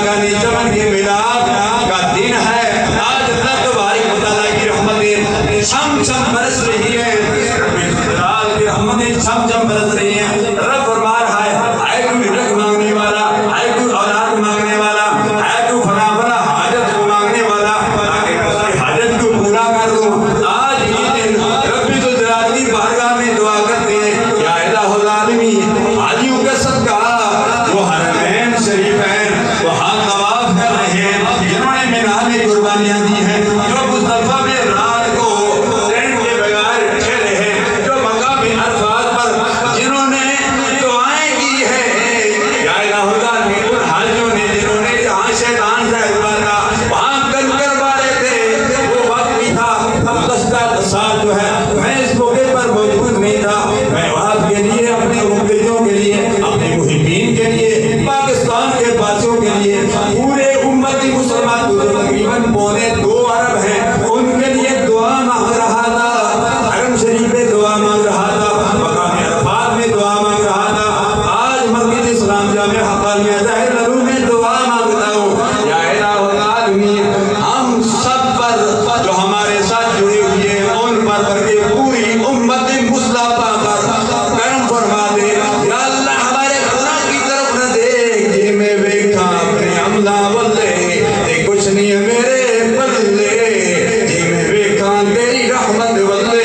کا چمن کے میلاد کا دن ہے. آج اللہ تبارک و تعالیٰ کی رحمتیں چھم چھم برس رہی ہے. رب کی رحمتیں چھم چھم برس رہی ہیں. رب فرما رہا ہے اے کوئی رزق مانگنے والا, اے کوئی اولاد مانگنے والا, اے کوئی فلاں فلاں حاجت کو مانگنے والا, تاکہ میں اس کی حاجت کو پورا کر دوں. آج یہ دن رب ذو الجلال کی بارگاہ میں دعا کرتے ہیں یا الہ العالمین, حاجیوں کا صدقہ جو حرمین شریفین وہاں طواف کر رہے ہیں, جنہوں نے مینا میں قربانیاں دی ہیں, جو مصطفیٰ میں رات کو ٹینٹ کے بغیر ٹھہرے ہیں, جو مقام عرفات پر جنہوں نے دعائیں کی ہیں یا الہ العالمین, ان حاجیوں نے جنہوں نے جہاں شیطان سے ہوا تھا وہاں کنکر والے تھے, وہ وقت بھی تھا. اب گزشتہ سال جو ہے میں اس موقع پر موجود نہیں تھا. میں آپ کے لیے, اپنے مقتدیوں کے لیے, اپنے محبین کے لیے, پاکستان کے باسیوں کے لیے, پورے امت مسلمان جو تقریباً 2.25 ارب ہیں, ان کے لیے دعا مانگ رہا تھا. حرم شریف میں دعا مانگ رہا تھا, مقام عرفات میں دعا مانگ رہا تھا. آج مسجد اسلام جامع حقانیہ ظاہر لرو میں دعا مانگتا ہوں یا الہ العالمین, ہم سب پر جو ہمارے ساتھ جڑے ہوئے ہیں ان پر بلکہ پوری امت مصطفیٰ پر کرم فرما دے. یا اللہ ہمارے گناہ کی طرف نہ دیکھ, یہ میں بیٹھا اپنے عملہ والے کچھ نہیں ہے میرے بلے, یہ میں بیٹھا تیری رحمت والے.